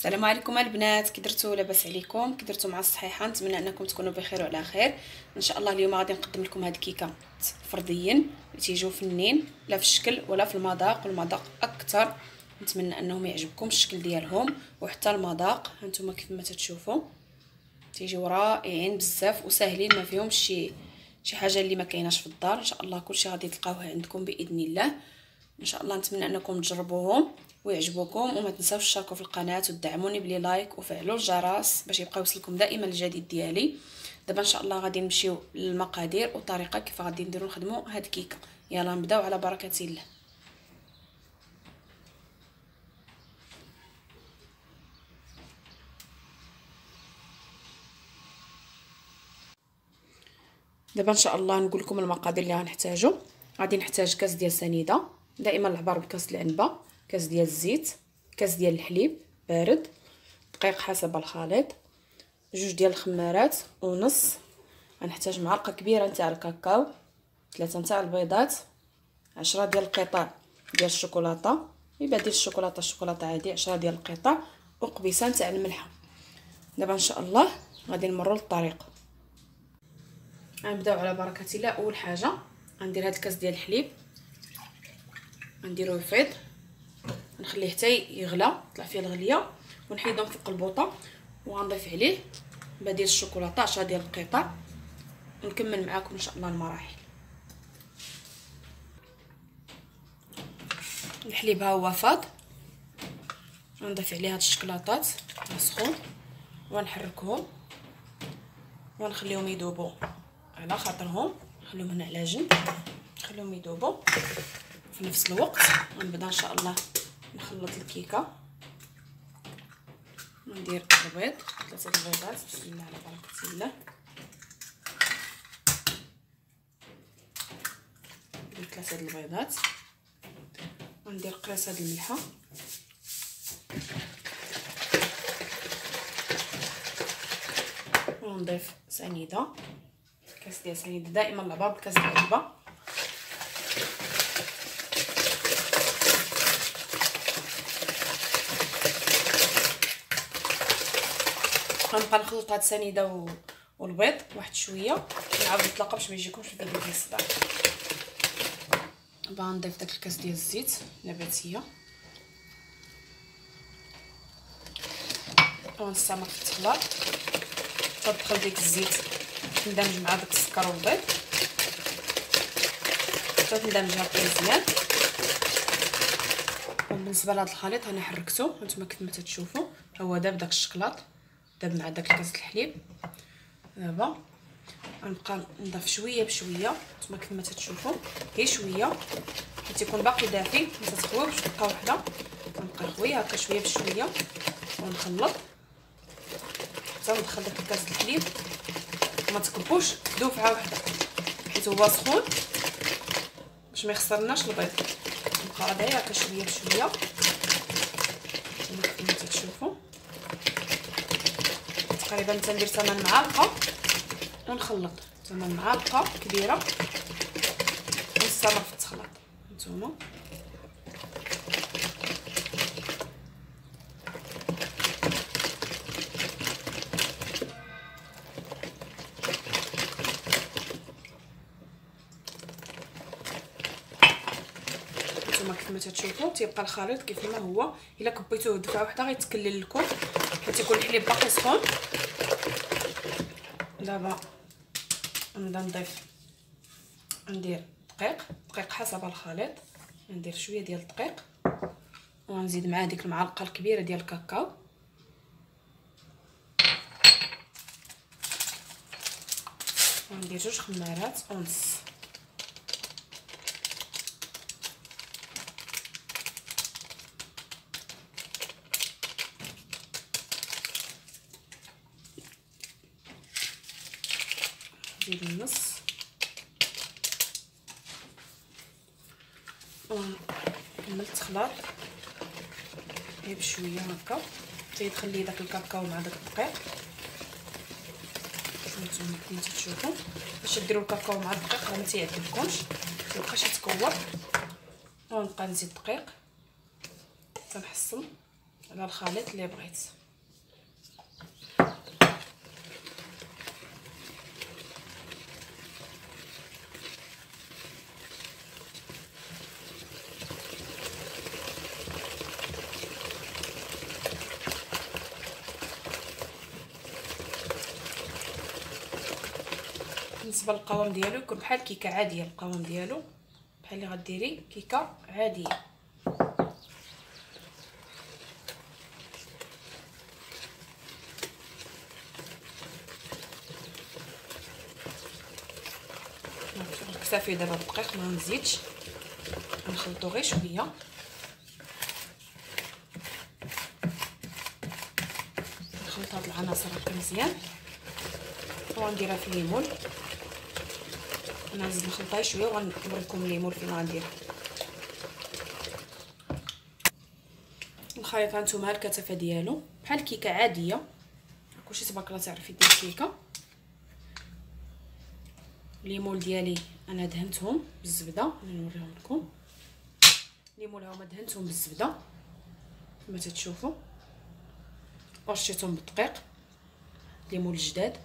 السلام عليكم البنات، كي درتو؟ لاباس عليكم؟ كي درتو مع الصحيحه؟ نتمنى انكم تكونوا بخير وعلى خير ان شاء الله. اليوم غادي نقدم لكم هاد الكيكه فرديين اللي تيجيو فنين، لا في الشكل ولا في المذاق، والمذاق اكثر. نتمنى انهم يعجبكم الشكل ديالهم وحتى المذاق. هانتوما كيف ما تشوفوا تيجيو رائعين بزاف وساهلين، ما فيهمش شي حاجه اللي ما كايناش في الدار. ان شاء الله كلشي غادي تلقاوه عندكم باذن الله ان شاء الله. نتمنى انكم تجربوهم ويعجبوكم، وما تنساوش تشاركوا في القناه وتدعموني بلي لايك وفعلوا الجرس باش يبقى يوصلكم دائما الجديد ديالي. دابا ان شاء الله غادي نمشيو للمقادير والطريقه كيف غادي نديروا نخدموا هاد الكيكه. يلا نبداو على بركه الله. دابا ان شاء الله نقول لكم المقادير اللي غنحتاجو. غادي نحتاج كاس ديال سنيده، دائما العبار بكاس العنبه، كاس ديال الزيت، كاس ديال الحليب بارد، دقيق حسب الخليط، جوج ديال الخمارات ونص. غنحتاج معلقه كبيره نتاع الكاكاو، 3 نتاع البيضات، 10 ديال القطع ديال الشوكولاته، يبقى ديال الشوكولاته عادي 10 ديال القطع، وقبيصه نتاع الملحه. دابا ان شاء الله غادي نمروا للطريق. غنبداو على بركه الله. اول حاجه غندير هاد الكاس ديال الحليب، غنديروه يفيض، نخليه حتى يغلى، طلع فيه الغليه، ونحيدهم فوق البوطه، وغنضيف عليه با ديال الشوكولاته 10 ديال القطع، ونكمل معاكم ان شاء الله المراحل. الحليب ها هو فاض، غنضيف عليه هاد الشكلاطات سخون، ونحركهم ونخليهم يذوبوا على خاطرهم، نخليهم هنا على جنب، نخليهم يذوبوا. في نفس الوقت غنبدا ان شاء الله نخلط الكيكه. ندير البيض 3 البيضات، بسم الله على بركه الله. ندير 3 البيضات، وندير قريصه د الملحه، ونضيف سنيده، كاس ديال سنيده، دائما العبار بكاس ديال العلبه. غنبقى نخلط هاد السنيده والبيض واحد شويه، نعاود نطلقها باش ما يجيكمش البيض ديال الصداع. دابا نضيف داك الكاس ديال الزيت نباتيه، ونستمر في التخلاط حتى تدخل ديك الزيت تندمج مع داك السكر والبيض، حتى تندمج هكا مزيان. وبالنسبه لهذا الخليط انا حركته، هانتوما كيف ما تشوفوا هو داب داك الشكلاط، داب مع داك الكاس الحليب. دابا غنبقى نضيف شويه بشويه، نتوما كيف ما تشوفوا غير شويه حيت يكون باقي دافي، ما تتخويوش دقه واحده، غنبقى نخوي هكا شويه بشويه ونخلط حتى ندخل داك الكاس الحليب. ما تكبوش دفعه واحده حيت هو سخون باش ما يخسرناش البيض. نبقى غادي هكا شويه بشويه كما تشوفوا. تقريبا تندير 8 معالق ونخلط 8 معالق كبيره، ونستمر في التخليط. نتوما كيف ما تشوفوا تيبقى الخليط كيف ما هو. الا كبيتوه دفعه واحده غيتكلل لكم حيت يكون الحليب باقي سخون. دابا نبدا نضيف، ندير دقيق حسب الخليط، ندير شويه ديال الدقيق، ونزيد معاه ديك المعلقه الكبيره ديال الكاكاو، وندير 2 خمارات ونص. نزيد النص، ونكمل التخلاط غير بشويه هكا حتى يدخل لي داك الكاكاو مع داك الدقيق. نتوما كيما تشوفوا باش ديروا الكاكاو مع الدقيق راه ما تيعجبكمش، ميبقاش يتكور. ونبقى نزيد دقيق حتى نحصل على الخليط اللي بغيت. بالنسبه للقوام ديالو يكون بحال كيكه عاديه. القوام ديالو بحال اللي غديري كيكه عاديه. كتافي دابا الدقيق ما نزيدش، نخلطو غير شويه. نخلط هاد العناصر هكا مزيان وغنديرها في الليمون. انا نزيد نخلطها شويه وغنوريكم الليمون فين غنديرها. الخليط ها نتوما الكتافه ديالو بحال كيكه عاديه. كلشي تبارك الله تعرفي دير كيكه. الليمون ديالي انا دهنتهم بالزبده، نوريهم لكم. الليمون هما دهنتهم بالزبده كما تتشوفوا، ورشيتهم بالدقيق. الليمون الجداد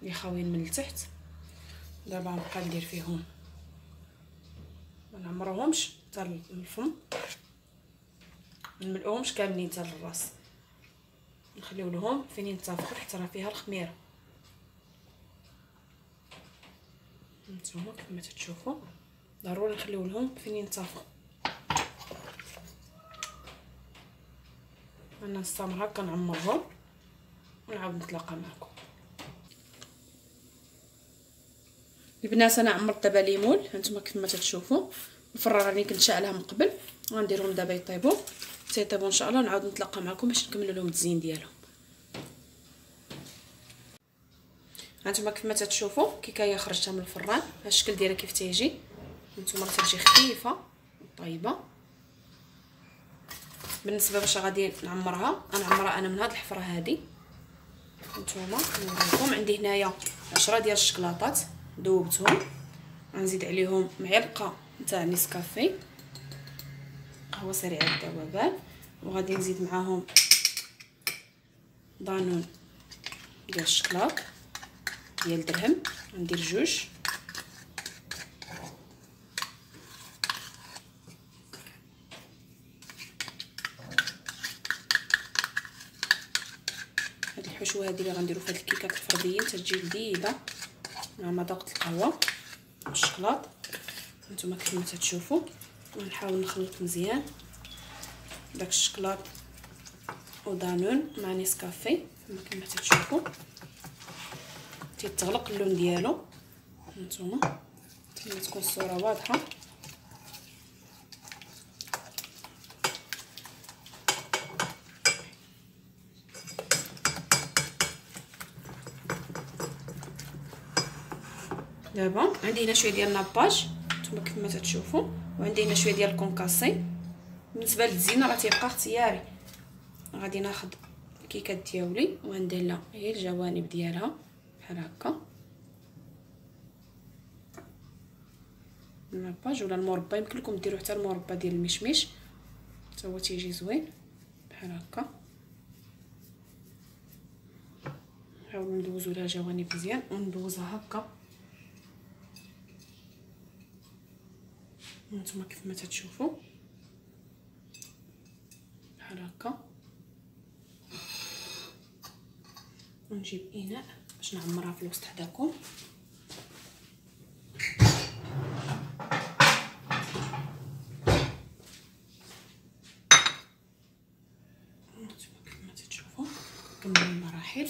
اللي خاويين من التحت. دابا غنبقى ندير فيهم، ما نعمروهمش حتى للفم، ما نملؤهمش كاملين حتى للراس، نخليو لهم فين ينتفخوا حتى راه فيها الخميره. نتوما كما تتشوفوا ضروري نخليو لهم فين ينتفخوا. انا نستمر هكا نعمرهم ونعاود نتلاقى معكم. البنات انا عمرت دابا ليمون هانتوما كما تتشوفوا. الفران راني كنت شاعلها من قبل، غنديرهم دابا يطيبوا. تيطيبوا ان شاء الله نعاود نتلاقى معكم باش نكملوا لهم التزيين ديالهم. هانتوما كما تتشوفوا كيكايه خرجتها من الفران. ها الشكل ديالها كيف تيجي. هانتوما راه تجي خفيفه طيبه. بالنسبه باش غادي نعمرها، غنعمرها انا من هاد الحفره هادي. هانتوما نوريكم عندي هنايا 10 ديال الشكلاطات ذوبتهم. غنزيد عليهم معلقه نتاع نيسكافي قهوه سريعه الذوبان، وغادي نزيد معاهم دانون ديال الشكلاط ديال درهم. ندير جوج. هاد الحشوه هادي اللي غنديرو في هاد الكيكات الفرديين تتجي لذيذه مع مذاق القهوه والشكلاط. نتوما كما تتشوفوا ونحاول نخلط مزيان داك الشكلاط ودانون مع نيسكافي كما تتشوفوا. تيتغلق اللون ديالو. هانتوما تكون الصوره واضحه. دابا عندي هنا شويه ديال الناباج نتوما كما تتشوفوا، وعندي هنا شويه ديال الكونكاسي. بالنسبه للزينه راه تيبقى اختياري. غادي ناخذ الكيكات ديالي وندير لها هي الجوانب ديالها بحال هكا. الناباج ولا المربى، يمكن لكم ديروا حتى المربى ديال المشمش حتى هو تيجي زوين بحال هكا. نحاول ندوزو لها جوانب مزيان وندوزها هكا. نتوما كيف ما تتشوفوا بحال هكا. ونجيب اناء باش نعمرها في الوسط حداكم. نتوما كيف ما تتشوفوا كملوا المراحل.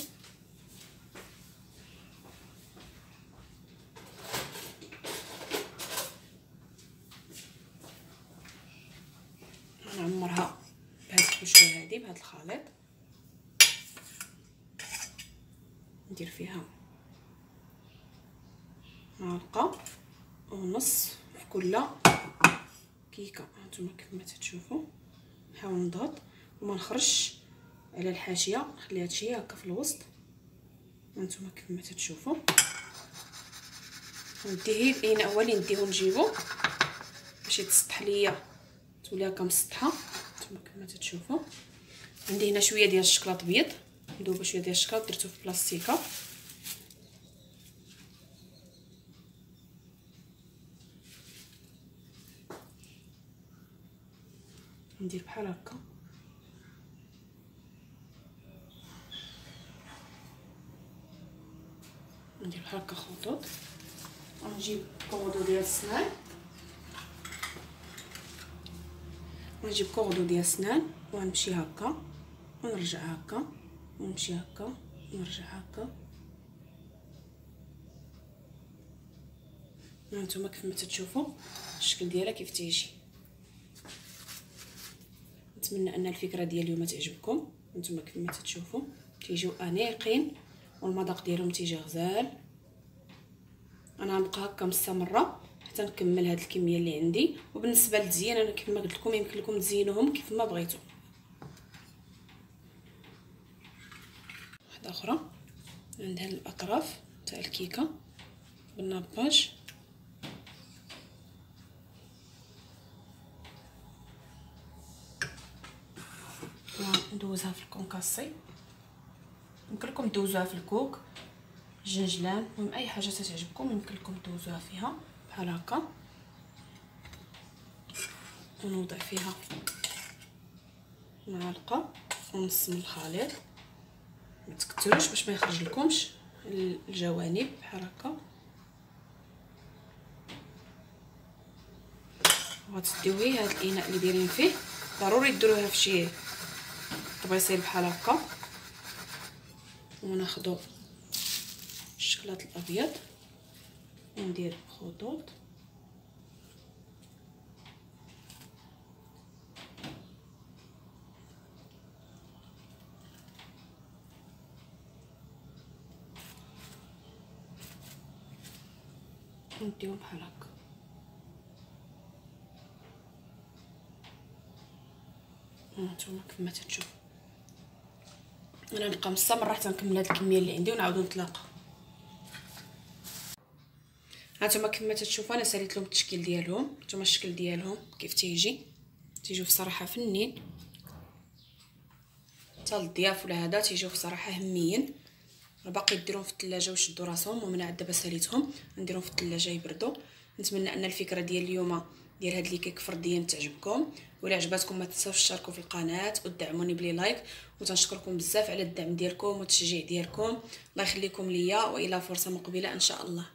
نعمرها بهاد الحشوه هادي بهاد الخليط. ندير فيها معلقه ونص في كل كيكه. هانتوما كيف ما تتشوفوا نحاول نضغط وما نخرجش على الحاشيه، نخلي هادشي هكا في الوسط. هانتوما كيف ما تتشوفوا ندي هي الاناء هو اللي نديه نجيبو باش يتسطح ليا تولي هكا مسطحه. نتوما كيف ما تتشوفوا عندي هنا شويه ديال الشكلاط بيض، مذوبه شويه ديال الشكلاط درتو في بلاستيكه. ندير بحال هكا. ندير بحال هكا خطوط ونجيب كوردو ديال السنان، ونجيب كوردو ديال السنان ونمشي هكا ونرجع هكا ونمشي هكا ونرجع هكا. هانتوما كيف ما تشوفوا الشكل ديالها كيف تيجي. نتمنى ان الفكره ديال اليوم تعجبكم. هانتوما كيف ما تشوفوا تيجيو انيقين والمذاق ديالهم تيجي غزال. انا غنبقى هكا مستمره حتى نكمل هاد الكميه اللي عندي. وبالنسبه للتزيين انا كيف ما قلت لكم يمكن لكم تزينوهم كيف ما بغيتوا. واحده اخرى عند هاد الاطراف تاع الكيكه بالناباج. ندوزها في الكونكاسي، يمكن لكم تدوزوها في الكوك، الجنجلان، المهم اي حاجه تعجبكم يمكن لكم تدوزوها فيها بحال هكا. ونوضع فيها معلقه ونص من الخليط، ما تكثروش باش ما يخرج لكمش الجوانب بحال هكا. وغتديوي هذا الاناء اللي دايرين فيه ضروري ديروها في شي طبيصيل بحال هكا. وناخذوا الشكلاط الابيض وندير خطوط ونديهم بحال هكا. هانتوما كيف ما تشوفوا انا نبقى مستمره حتى نكمل هاد الكميه اللي عندي ونعاودو نتلاقى. هانتوما كيف ما تشوفوا انا ساليت لهم التشكيل ديالهم. هانتوما الشكل ديالهم كيف تيجيو في صراحه فنين. حتى الضياف ولا هذا تيجيو في صراحه هميين. باقي ديرهم في الثلاجه وشدوا راسهم، ومن عاد دابا ساليتهم نديرهم في الثلاجه يبردوا. نتمنى ان الفكره ديال اليوم ديال هاد لي كيك فرديين تعجبكم. ولا عجباتكم ما تنساوش تشاركوا في القناه وتدعموني بلي لايك. وتنشكركم بزاف على الدعم ديالكم والتشجيع ديالكم. الله يخليكم ليا والى فرصه مقبله ان شاء الله.